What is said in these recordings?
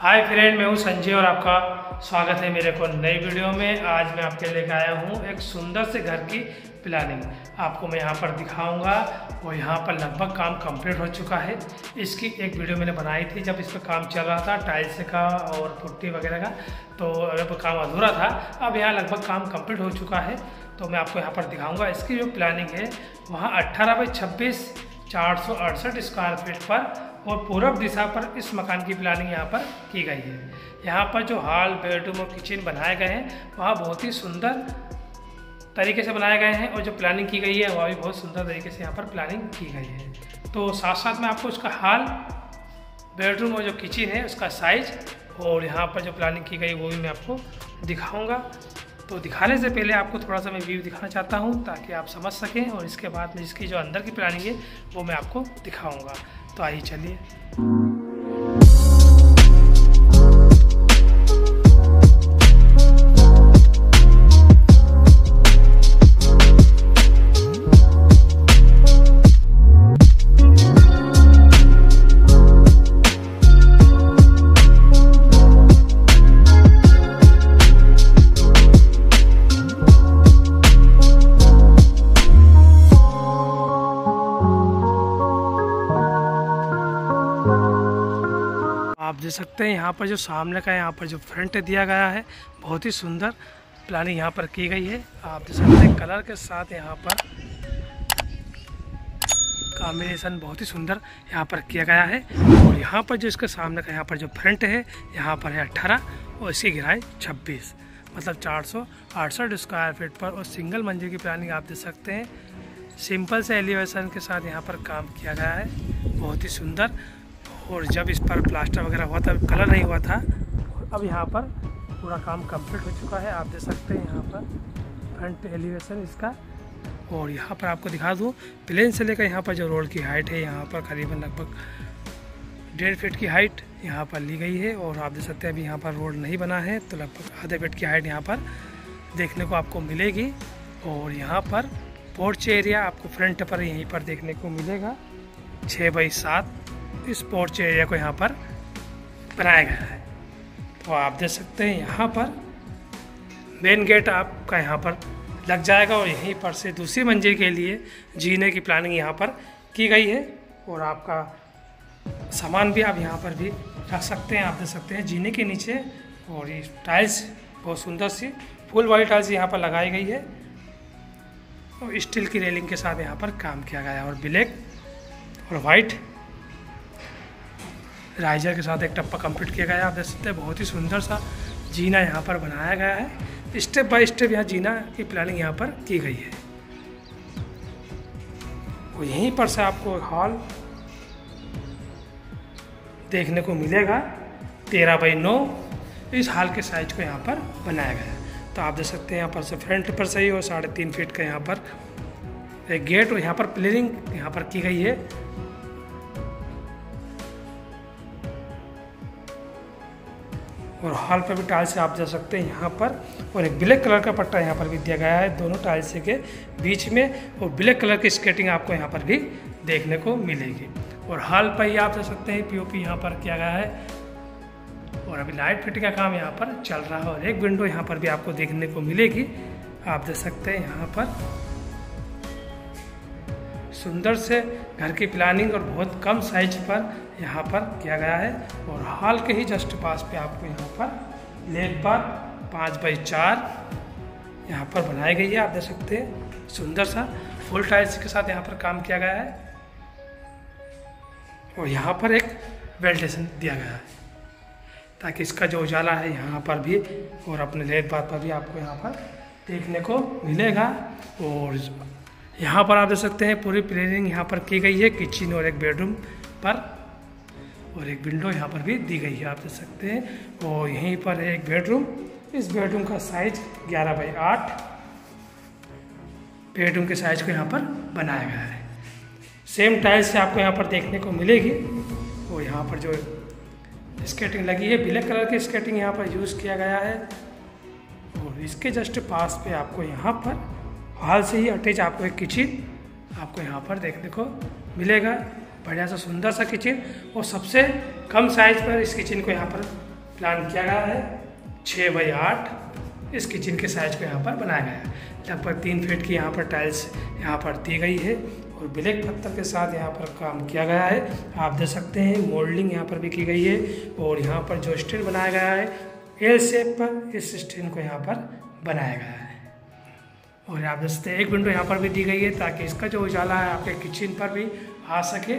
Hi friend, मैं हूं संजय और आपका स्वागत है मेरे को नई वीडियो में। आज मैं आपके लेकर आया हूं एक सुंदर से घर की प्लानिंग। आपको मैं यहां पर दिखाऊंगा और यहां पर लगभग काम कंप्लीट हो चुका है। इसकी एक वीडियो मैंने बनाई थी जब इस पर काम चल रहा था टाइल्स का और पुट्टी वगैरह का, तो अगर काम अधूरा था। अब यहाँ लगभग काम कंप्लीट हो चुका है, तो मैं आपको यहाँ पर दिखाऊँगा। इसकी जो प्लानिंग है वहाँ 18 बाई 26 468 स्क्वायर फीट पर और पूरब दिशा पर इस मकान की प्लानिंग यहाँ पर की गई है। यहाँ पर जो हॉल, बेडरूम और किचन बनाए गए हैं वहाँ बहुत ही सुंदर तरीके से बनाए गए हैं और जो प्लानिंग की गई है वह भी बहुत सुंदर तरीके से यहाँ पर प्लानिंग की गई है। तो साथ साथ में आपको उसका हॉल, बेडरूम और जो किचन है उसका साइज और यहाँ पर जो प्लानिंग की गई वो भी मैं आपको दिखाऊँगा। तो दिखाने से पहले आपको थोड़ा सा मैं व्यू दिखाना चाहता हूँ ताकि आप समझ सकें, और इसके बाद में इसकी जो अंदर की प्लानिंग है वो मैं आपको दिखाऊँगा। तो आइए चलिए। आप देख सकते हैं यहाँ पर जो सामने का यहाँ पर जो फ्रंट दिया गया है बहुत ही सुंदर प्लानिंग यहाँ पर की गई है। आप देख सकते हैं कलर के साथ यहाँ पर कॉम्बिनेशन बहुत ही सुंदर यहाँ पर किया गया है। और यहाँ पर जो इसके सामने का यहाँ पर जो फ्रंट है यहाँ पर है 18 और इसकी गहराई 26, मतलब 468 स्क्वायर फीट पर और सिंगल मंजिल की प्लानिंग आप देख सकते हैं। सिंपल से एलिवेशन के साथ यहाँ पर काम किया गया है, बहुत ही सुंदर। और जब इस पर प्लास्टर वगैरह हुआ था, कलर नहीं हुआ था, अब यहाँ पर पूरा काम कंप्लीट हो चुका है। आप देख सकते हैं यहाँ पर फ्रंट एलिवेशन इसका। और यहाँ पर आपको दिखा दूँ प्लेन से लेकर यहाँ पर जो रोड की हाइट है यहाँ पर करीबन लगभग 1.5 फीट की हाइट यहाँ पर ली गई है। और आप देख सकते हैं अभी यहाँ पर रोड नहीं बना है, तो लगभग आधे फीट की हाइट यहाँ पर देखने को आपको मिलेगी। और यहाँ पर पोर्च एरिया आपको फ्रंट पर यहीं पर देखने को मिलेगा। 6 बाई 7 इस पोर्च एरिया को यहाँ पर बनाया गया है। तो आप देख सकते हैं यहाँ पर मेन गेट आपका यहाँ पर लग जाएगा और यहीं पर से दूसरी मंजिल के लिए जीने की प्लानिंग यहाँ पर की गई है। और आपका सामान भी आप यहाँ पर भी रख सकते हैं। आप देख सकते हैं जीने के नीचे, और ये टाइल्स बहुत सुंदर सी फुल वाली टाइल्स यहाँ पर लगाई गई है और स्टील की रेलिंग के साथ यहाँ पर काम किया गया है। और ब्लैक और वाइट राइजर के साथ एक टप्पा कंप्लीट किया गया है। आप देख सकते हैं बहुत ही सुंदर सा जीना यहाँ पर बनाया गया है। स्टेप बाय स्टेप यहाँ जीना की प्लानिंग यहाँ पर की गई है। और यहीं पर से आपको हॉल देखने को मिलेगा 13 बाई 9 इस हॉल के साइज को यहाँ पर बनाया गया है। तो आप देख सकते हैं यहाँ पर से फ्रंट पर सही और 3.5 फीट का यहाँ पर एक गेट और यहाँ पर प्लेनिंग यहाँ पर की गई है। और हॉल पर भी टाइल्स आप जा सकते हैं यहाँ पर। और एक ब्लैक कलर का पट्टा यहाँ पर भी दिया गया है दोनों टाइल्स के बीच में, और ब्लैक कलर की स्केटिंग आपको यहाँ पर भी देखने को मिलेगी। और हॉल पर ही आप जा सकते हैं पीओपी यहाँ पर किया गया है। और अभी लाइट फिटिंग का काम यहाँ पर चल रहा है। और एक विंडो यहाँ पर भी आपको देखने को मिलेगी। आप देख सकते हैं यहाँ पर सुंदर से घर की प्लानिंग और बहुत कम साइज पर यहाँ पर किया गया है। और हॉल के ही जस्ट पास पे आपको यहाँ पर लेक पर 5 बाई 4 यहाँ पर बनाई गई है। आप देख सकते हैं सुंदर सा फुल टाइल्स के साथ यहाँ पर काम किया गया है। और यहाँ पर एक वेंटिलेशन दिया गया है ताकि इसका जो उजाला है यहाँ पर भी और अपने लेक बात पर भी आपको यहाँ पर देखने को मिलेगा। और यहाँ पर आप देख सकते हैं पूरी प्लानिंग यहाँ पर की गई है किचन और एक बेडरूम पर, और एक विंडो यहाँ पर भी दी गई है। आप देख सकते हैं। और यहीं पर है एक बेडरूम। इस बेडरूम का साइज 11 बाई 8 बेडरूम के साइज को यहाँ पर बनाया गया है। सेम टाइल्स से आपको यहाँ पर देखने को मिलेगी। और यहाँ पर जो स्केटिंग लगी है ब्लैक कलर की स्केटिंग यहाँ पर यूज़ किया गया है। और इसके जस्ट पास पे आपको यहाँ पर हॉल से ही अटैच आपको एक किचन आपको यहाँ पर देखने को मिलेगा। बढ़िया सा सुंदर सा किचन। और सबसे कम साइज़ पर इस किचन को यहाँ पर प्लान किया गया है। 6 बाई 8 इस किचन के साइज़ को यहाँ पर बनाया गया है। लगभग 3 फीट की यहाँ पर टाइल्स यहाँ पर दी गई है और ब्लैक पत्थर के साथ यहाँ पर काम किया गया है। आप देख सकते हैं मोल्डिंग यहाँ पर भी की गई है और यहाँ पर जो स्टैंड बनाया गया है एल शेप पर, इस स्टैंड को यहाँ पर बनाया गया है। और आप देख सकते हैं एक विंडो यहाँ पर भी दी गई है ताकि इसका जो उजाला है आपके किचन पर भी आ सके।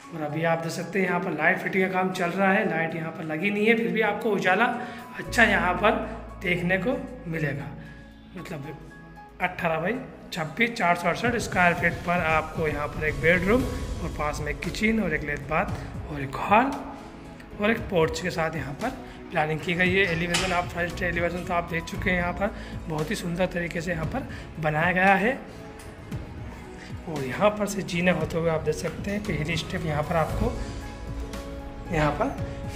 और अभी आप देख सकते हैं यहाँ पर लाइट फिटिंग का काम चल रहा है। लाइट यहाँ पर लगी नहीं है, फिर भी आपको उजाला अच्छा यहाँ पर देखने को मिलेगा। मतलब 18 बाई 26 468 स्क्वायर फीट पर आपको यहाँ पर एक बेडरूम और पास में एक किचन और एक लेट बाथ और एक हॉल और एक पोर्च के साथ यहाँ पर प्लानिंग की गई है। एलिवेशन आप फर्स्ट एलिवेशन तो आप देख चुके हैं, यहाँ पर बहुत ही सुंदर तरीके से यहाँ पर बनाया गया है। और यहाँ पर से जीने होते हुए आप देख सकते हैं पहली स्टेप यहाँ पर आपको यहाँ पर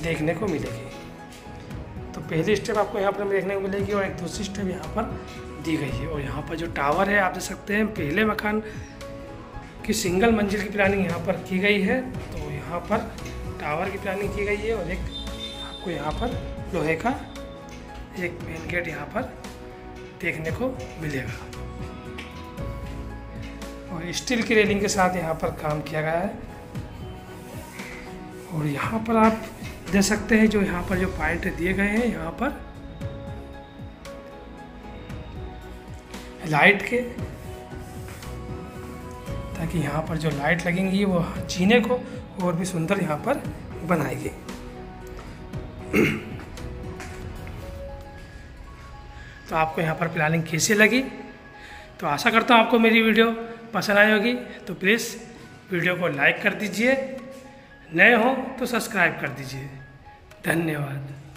देखने को मिलेगी। तो पहली स्टेप आपको यहाँ पर देखने को मिलेगी और एक दूसरी स्टेप यहाँ पर दी गई है। और यहाँ पर जो टावर है आप देख सकते हैं पहले मकान की सिंगल मंजिल की प्लानिंग यहाँ पर की गई है। तो यहाँ पर टावर की प्लानिंग की गई है और एक आपको यहाँ पर लोहे का एक मेन गेट यहाँ पर देखने को मिलेगा और स्टील की रेलिंग के साथ यहाँ पर काम किया गया है। और यहाँ पर आप देख सकते हैं जो यहाँ पर जो पाइप दिए गए हैं यहाँ पर लाइट के, ताकि यहाँ पर जो लाइट लगेंगी वो जीने को और भी सुंदर यहाँ पर बनाएगी। तो आपको यहाँ पर प्लानिंग कैसी लगी? तो आशा करता हूँ आपको मेरी वीडियो पसंद आई होगी। तो प्लीज़ वीडियो को लाइक कर दीजिए, नए हो तो सब्सक्राइब कर दीजिए। धन्यवाद।